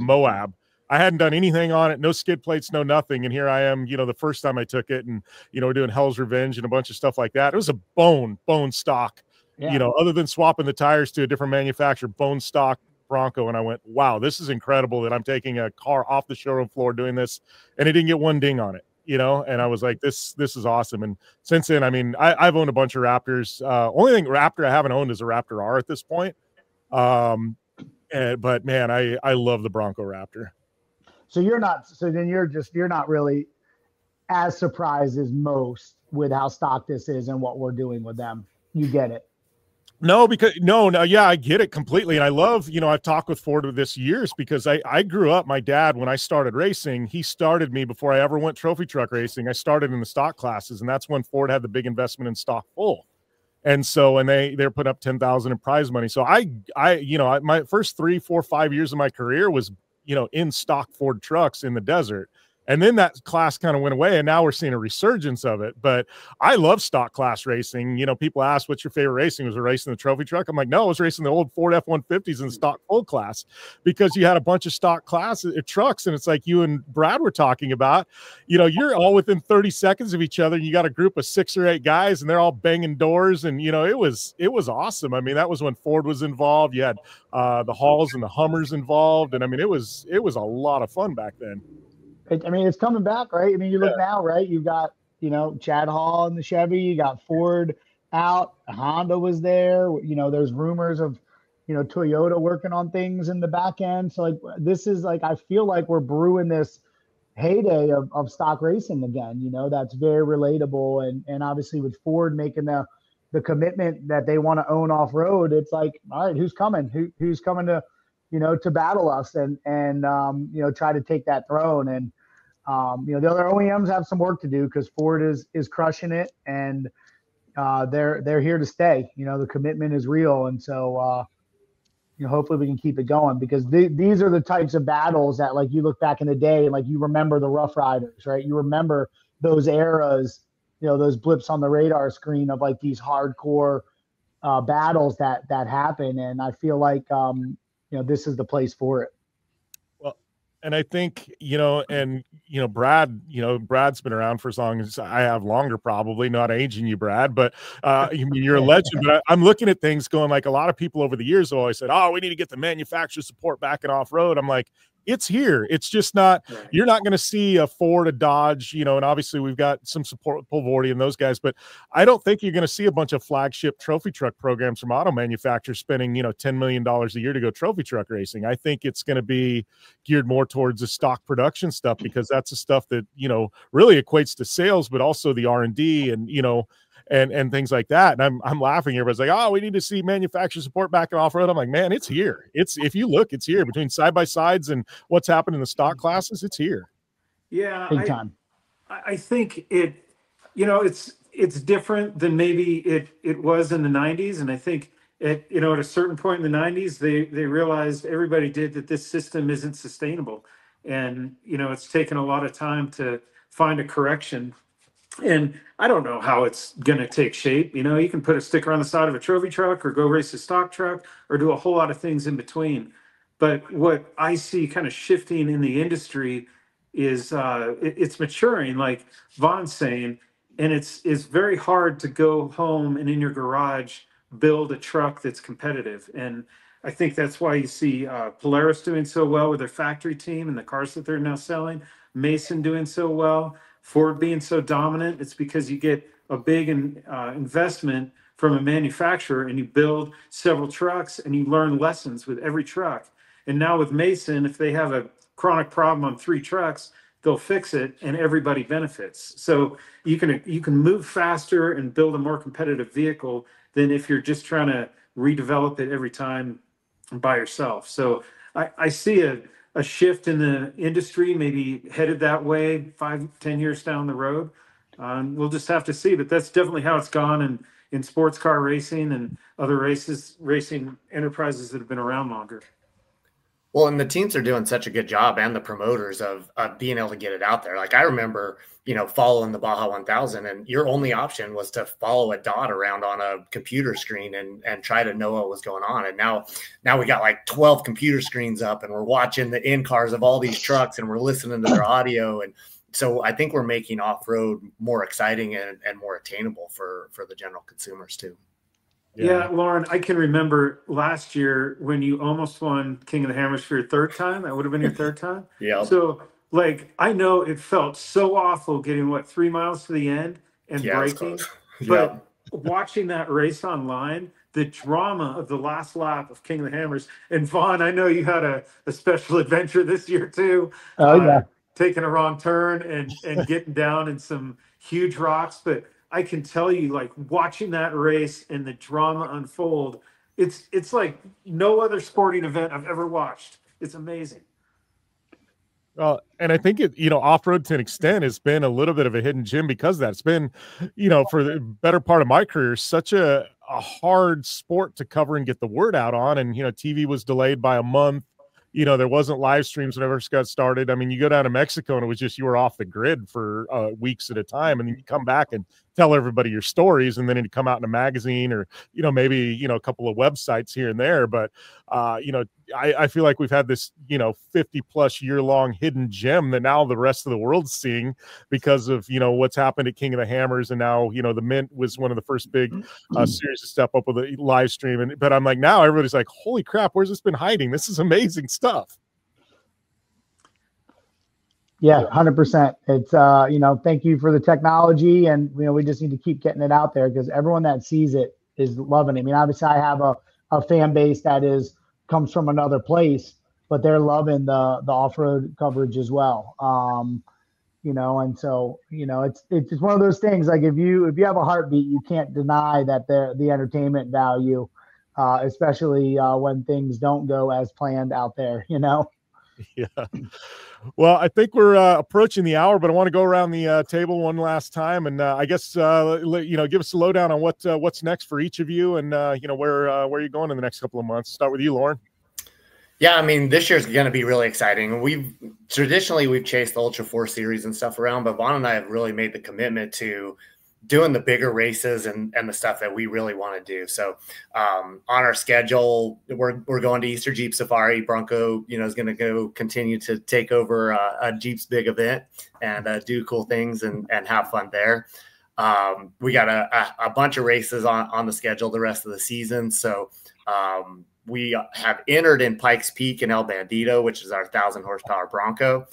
Moab. I hadn't done anything on it, no skid plates, no nothing. And here I am, the first time I took it, and, we're doing Hell's Revenge and a bunch of stuff like that. It was a bone stock, other than swapping the tires to a different manufacturer, bone stock Bronco. And I went, wow, this is incredible that I'm taking a car off the showroom floor doing this. And it didn't get one ding on it, and I was like, this is awesome. And since then, I mean, I've owned a bunch of Raptors. Only thing Raptor I haven't owned is a Raptor R at this point. But man, I love the Bronco Raptor. So you're not really as surprised as most with how stock this is and what we're doing with them. You get it. No, because no, yeah, I get it completely. And I love, I've talked with Ford with this years because I grew up, my dad, when I started racing, he started me before I ever went trophy truck racing. I started in the stock classes, and that's when Ford had the big investment in stock full. And so, and they're putting up 10,000 in prize money. So my first 3, 4, 5 years of my career was, in stock Ford trucks in the desert. And then that class kind of went away, and now we're seeing a resurgence of it. But I love stock class racing. People ask, what's your favorite racing? Was it racing the trophy truck? I'm like, no, I was racing the old Ford F-150s in stock full class, because you had a bunch of stock trucks. And it's like you and Brad were talking about, you're all within 30 seconds of each other, and you got a group of 6 or 8 guys, and they're all banging doors. And, it was awesome. I mean, that was when Ford was involved. You had the Halls and the Hummers involved. And I mean, it was a lot of fun back then. I mean, it's coming back, right? I mean, you look now, right? You've got, Chad Hall and the Chevy. You got Ford out. Honda was there. There's rumors of, Toyota working on things in the back end. So, like, this is like, I feel like we're brewing this heyday of stock racing again. That's very relatable. And obviously with Ford making the commitment that they want to own off-road, it's like, all right, who's coming? Who's coming to battle us and try to take that throne. And, the other OEMs have some work to do, because Ford is crushing it, and they're here to stay. The commitment is real. And so, hopefully we can keep it going, because these are the types of battles that, like, you look back in the day and, like, you remember the Rough Riders, right? You remember those eras, those blips on the radar screen of, like, these hardcore battles that happen. And I feel like, this is the place for it. Well, and I think, Brad's been around for as long as I have, longer, probably, not aging you, Brad, but you're a legend. But I'm looking at things going, like, a lot of people over the years have always said, oh, we need to get the manufacturer support back in off-road. I'm like, it's here. It's just not, you're not going to see a Ford, a Dodge, and obviously we've got some support with Pulvorti and those guys, but I don't think you're going to see a bunch of flagship trophy truck programs from auto manufacturers spending, $10 million a year to go trophy truck racing. I think it's going to be geared more towards the stock production stuff, because that's the stuff that, really equates to sales, but also the R&D and things like that. And I'm laughing. Everybody's like, oh, we need to see manufacturer support back in off-road. I'm like, man, it's here. If you look, it's here. Between side-by-sides and what's happened in the stock classes, it's here. Yeah. Big time. I think it's different than maybe it was in the 90s. And I think at a certain point in the 90s, they realized, everybody did, that this system isn't sustainable. And, it's taken a lot of time to find a correction. And I don't know how it's going to take shape. You can put a sticker on the side of a trophy truck, or go race a stock truck, or do a whole lot of things in between. But what I see kind of shifting in the industry is it's maturing, like Von's saying, and it's very hard to go home and in your garage build a truck that's competitive. And I think that's why you see Polaris doing so well with their factory team and the cars that they're now selling, Mason doing so well, Ford being so dominant. It's because you get a big investment from a manufacturer, and you build several trucks, and you learn lessons with every truck. And now with Mason, if they have a chronic problem on 3 trucks, they'll fix it, and everybody benefits. So you can move faster and build a more competitive vehicle than if you're just trying to redevelop it every time by yourself. So I see a shift in the industry, maybe headed that way 5-10 years down the road. We'll just have to see, but that's definitely how it's gone in sports car racing and other racing enterprises that have been around longer. Well, and the teams are doing such a good job, and the promoters of being able to get it out there. Like, I remember, following the Baja 1000, and your only option was to follow a dot around on a computer screen and try to know what was going on. And now we got like 12 computer screens up, and we're watching the in-cars of all these trucks, and we're listening to their audio. And so I think we're making off-road more exciting and more attainable for the general consumers too. Yeah, Loren, I can remember last year when you almost won King of the Hammers for your 3rd time. That would have been your 3rd time. Yeah. So, like, I know it felt so awful getting 3 miles to the end and braking. But watching that race online, the drama of the last lap of King of the Hammers, and Vaughn, I know you had a special adventure this year too. Oh yeah. taking a wrong turn and getting down in some huge rocks. But I can tell you, like, watching that race and the drama unfold, it's like no other sporting event I've ever watched. It's amazing. And I think it, off-road to an extent has been a little bit of a hidden gem because of that. It's been, for the better part of my career, such a hard sport to cover and get the word out on. And, TV was delayed by a month. There wasn't live streams whenever it got started. I mean, you go down to Mexico and it was just, you were off the grid for weeks at a time. And then you come back and tell everybody your stories, and then it'd come out in a magazine or, maybe, a couple of websites here and there. But, I feel like we've had this, 50+ year long hidden gem that now the rest of the world's seeing because of, what's happened at King of the Hammers. And now, the Mint was one of the first big series to step up with a live stream. But I'm like, now everybody's like, holy crap, where's this been hiding? This is amazing stuff. Yeah, 100%. It's, thank you for the technology. And, we just need to keep getting it out there because everyone that sees it is loving it. I mean, obviously I have a fan base that comes from another place, but they're loving the off-road coverage as well. And so, it's one of those things, like if you have a heartbeat, you can't deny that the entertainment value, especially when things don't go as planned out there, Yeah. Well, I think we're approaching the hour, but I want to go around the table one last time, and I guess give us a lowdown on what's next for each of you, and where you're going in the next couple of months. Start with you, Loren. Yeah, I mean, this year's going to be really exciting. We've chased the Ultra 4 series and stuff around, but Vaughn and I have really made the commitment to doing the bigger races and the stuff that we really want to do. So on our schedule, we're going to Easter Jeep Safari. Bronco, is going to continue to take over a Jeep's big event and do cool things and have fun there. We got a bunch of races on the schedule the rest of the season. So we have entered in Pikes Peak and El Bandito, which is our 1,000 horsepower Bronco.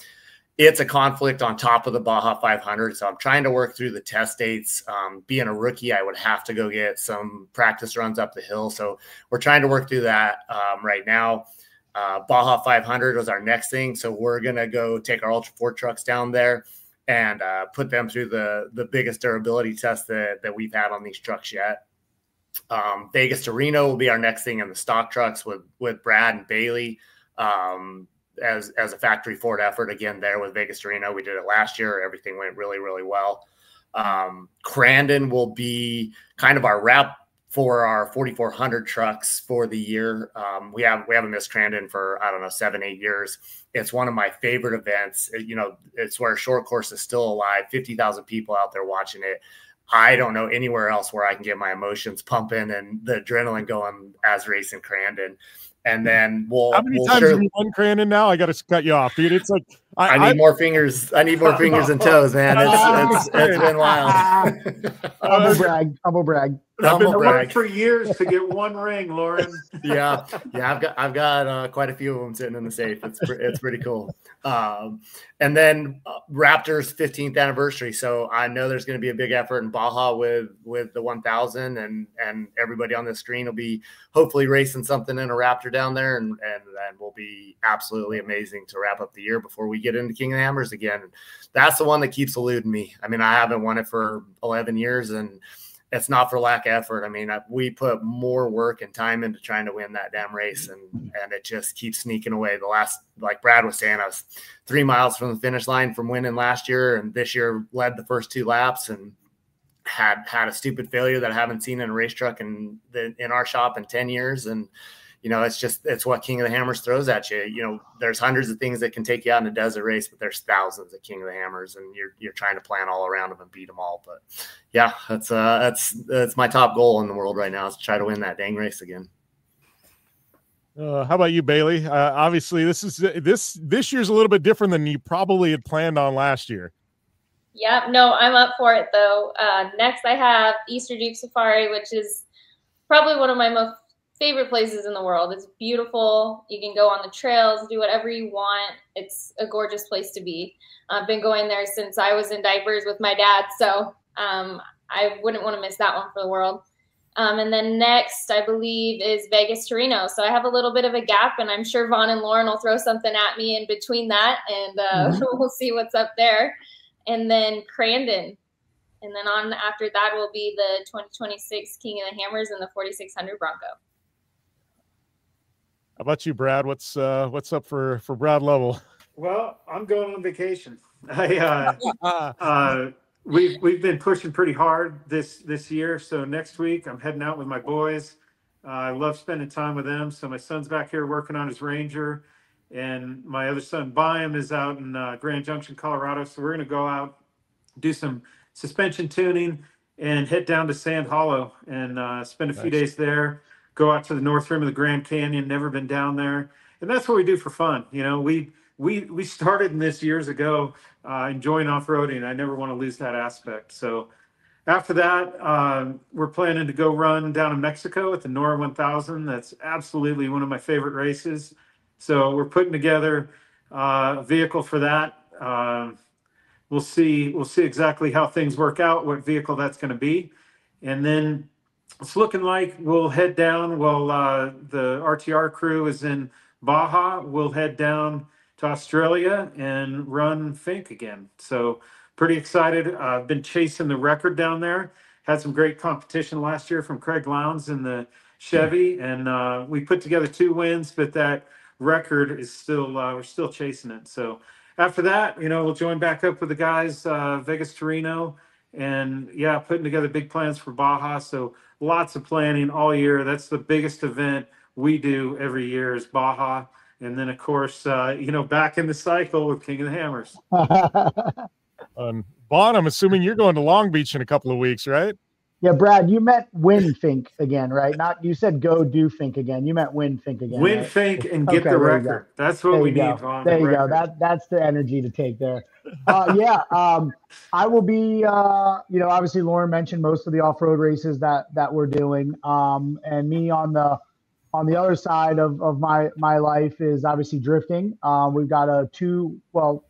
It's a conflict on top of the Baja 500. So I'm trying to work through the test dates. Being a rookie, I would have to go get some practice runs up the hill. So we're trying to work through that right now. Baja 500 was our next thing. So we're going to go take our Ultra 4 trucks down there and put them through the biggest durability test that we've had on these trucks yet. Vegas to Reno will be our next thing in the stock trucks with Brad and Bailey. As a factory Ford effort again there with Vegas to Reno. We did it last year. Everything went really, really well. Crandon will be kind of our wrap for our 4,400 trucks for the year. We haven't missed Crandon for, 7-8 years. It's one of my favorite events. It's where short course is still alive. 50,000 people out there watching it. I don't know anywhere else where I can get my emotions pumping and the adrenaline going as racing Crandon. And then how many times have you won Crandon now? I got to cut you off, dude. It's like I need more fingers. I need more fingers and toes, man. It's been wild. Humble brag. I've been working for years to get one ring, Loren. Yeah. I've got quite a few of them sitting in the safe. It's pretty cool. And then Raptors 15th anniversary. So I know there's going to be a big effort in Baja with the 1,000, and everybody on the screen will be hopefully racing something in a Raptor down there, and will be absolutely amazing to wrap up the year before we get into King of the Hammers again. That's the one that keeps eluding me. I mean, I haven't won it for 11 years, and it's not for lack of effort. I mean, we put more work and time into trying to win that damn race, and it just keeps sneaking away. The last, like Brad was saying, I was 3 miles from the finish line from winning last year, and this year led the first 2 laps and had a stupid failure that I haven't seen in a race truck in our shop in 10 years. And it's what King of the Hammers throws at you. There's hundreds of things that can take you out in a desert race, but there's thousands at King of the Hammers, and you're trying to plan all around them and beat them all. But yeah, that's my top goal in the world right now, is to try to win that dang race again. How about you, Bailey? Obviously this year's a little bit different than you probably had planned on last year. Yeah, no, I'm up for it though. Next I have Easter Jeep Safari, which is probably one of my most favorite places in the world. It's beautiful. You can go on the trails, do whatever you want. It's a gorgeous place to be. I've been going there since I was in diapers with my dad, so I wouldn't want to miss that one for the world. And then next, I believe, is Vegas to Reno. So I have a little bit of a gap, and I'm sure Vaughn and Loren will throw something at me in between that, and we'll see what's up there. And then Crandon. And then on after that will be the 2026 King of the Hammers and the 4600 Bronco. How about you, Brad? What's up for Brad Lovell? Well, I'm going on vacation. We've been pushing pretty hard this year. So next week I'm heading out with my boys. I love spending time with them. So my son's back here working on his Ranger, and my other son Byam is out in Grand Junction, Colorado. So we're going to go out, do some suspension tuning, and head down to Sand Hollow and spend a few days there. Go out to the North Rim of the Grand Canyon. Never been down there, and that's what we do for fun. You know, we started in this years ago, enjoying off-roading. I never want to lose that aspect. So after that, we're planning to go run down in Mexico at the Nora 1000. That's absolutely one of my favorite races. So we're putting together a vehicle for that. We'll see exactly how things work out, what vehicle that's going to be. And then it's looking like we'll head down while the RTR crew is in Baja. We'll head down to Australia and run Fink again. So pretty excited. I've been chasing the record down there. Had some great competition last year from Craig Lowndes in the Chevy, and we put together 2 wins, but that record is still, we're still chasing it. So after that, you know, we'll join back up with the guys, Vegas to Reno, and yeah, putting together big plans for Baja. So lots of planning all year. That's the biggest event we do every year is Baja. And then, of course, you know, back in the cycle with King of the Hammers. Vaughn, I'm assuming you're going to Long Beach in a couple of weeks, right? Yeah, Brad, you meant win Fink again, right? Not you said go do Fink again. You meant win Fink again. Win right? Fink and get the record. That's what we need, Vaughn. There you go. That's the energy to take there. I will be, you know, obviously Loren mentioned most of the off-road races that we're doing. And me on the other side of my life is obviously drifting. We've got a 2.5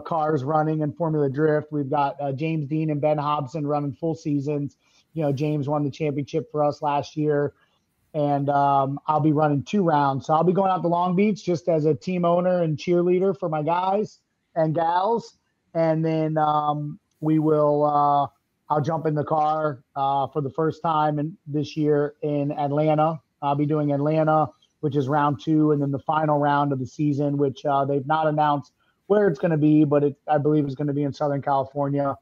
cars running in Formula Drift. We've got James Dean and Ben Hobson running full seasons. You know, James won the championship for us last year, and I'll be running 2 rounds. So I'll be going out to Long Beach just as a team owner and cheerleader for my guys and gals. And then we will I'll jump in the car for the first time this year in Atlanta. I'll be doing Atlanta, which is round 2, and then the final round of the season, which they've not announced where it's going to be, but I believe it's going to be in Southern California.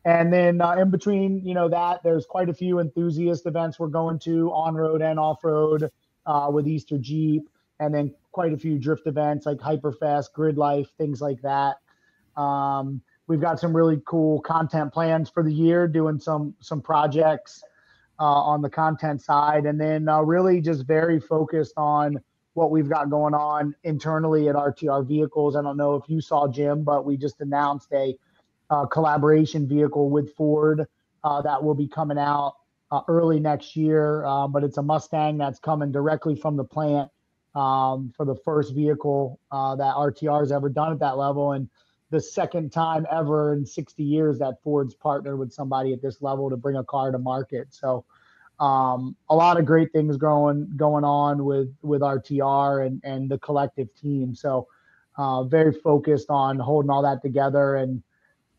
And then in between, you know, that there's quite a few enthusiast events we're going to on-road and off-road with Easter Jeep, and then quite a few drift events like Hyperfest, Grid Life, things like that. We've got some really cool content plans for the year, doing some projects on the content side, and then really just very focused on what we've got going on internally at RTR Vehicles. I don't know if you saw, Jim, but we just announced a collaboration vehicle with Ford that will be coming out early next year. But it's a Mustang that's coming directly from the plant for the first vehicle that RTR has ever done at that level. And the second time ever in 60 years that Ford's partnered with somebody at this level to bring a car to market. So a lot of great things going on with RTR and the collective team. So very focused on holding all that together and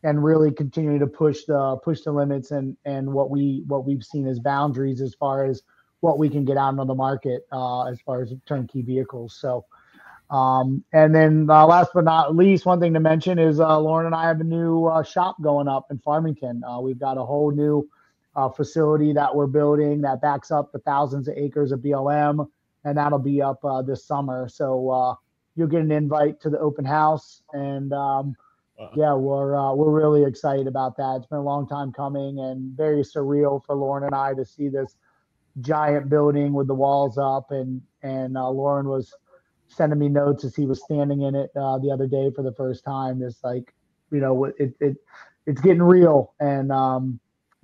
really continuing to push the limits and what we've seen as boundaries as far as what we can get out on the market as far as turnkey vehicles. So and then last but not least, one thing to mention is Loren and I have a new shop going up in Farmington. We've got a whole new facility that we're building that backs up the thousands of acres of BLM, and that'll be up this summer. So you'll get an invite to the open house, and yeah, we're really excited about that. It's been a long time coming and very surreal for Loren and I to see this giant building with the walls up, and Loren was sending me notes as he was standing in it the other day for the first time. It's like, you know, it's getting real, and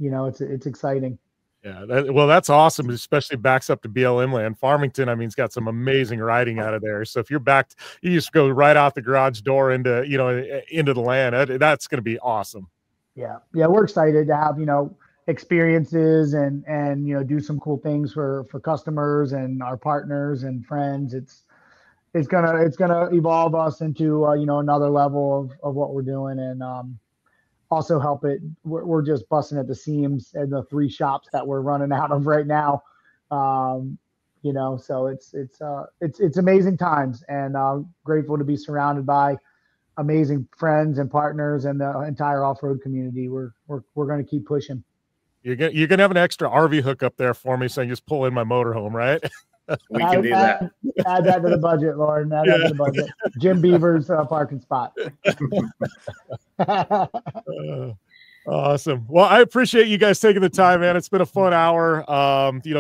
you know, it's exciting. Yeah, well, that's awesome, especially backs up to BLM land. Farmington, I mean, it's got some amazing riding out of there. So if you're backed, you just go right out the garage door into the land. That's going to be awesome. Yeah, we're excited to have, you know, experiences and do some cool things for customers and our partners and friends. It's gonna evolve us into another level of what we're doing, and also help it. We're just busting at the seams in the 3 shops that we're running out of right now. So it's amazing times, and grateful to be surrounded by amazing friends and partners and the entire off-road community. We're going to keep pushing. You're gonna have an extra RV hookup there for me, so I can just pull in my motorhome, right? We can do that. Add that to the budget, Loren. Add that to the budget. Jim Beaver's parking spot. Awesome. Well, I appreciate you guys taking the time, man. It's been a fun hour.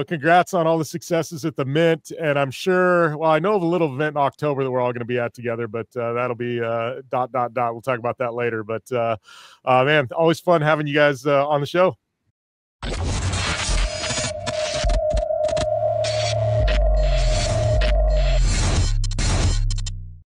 Congrats on all the successes at the Mint, and I'm sure. Well, I know of a little event in October that we're all going to be at together, but that'll be ... We'll talk about that later. But man, always fun having you guys on the show.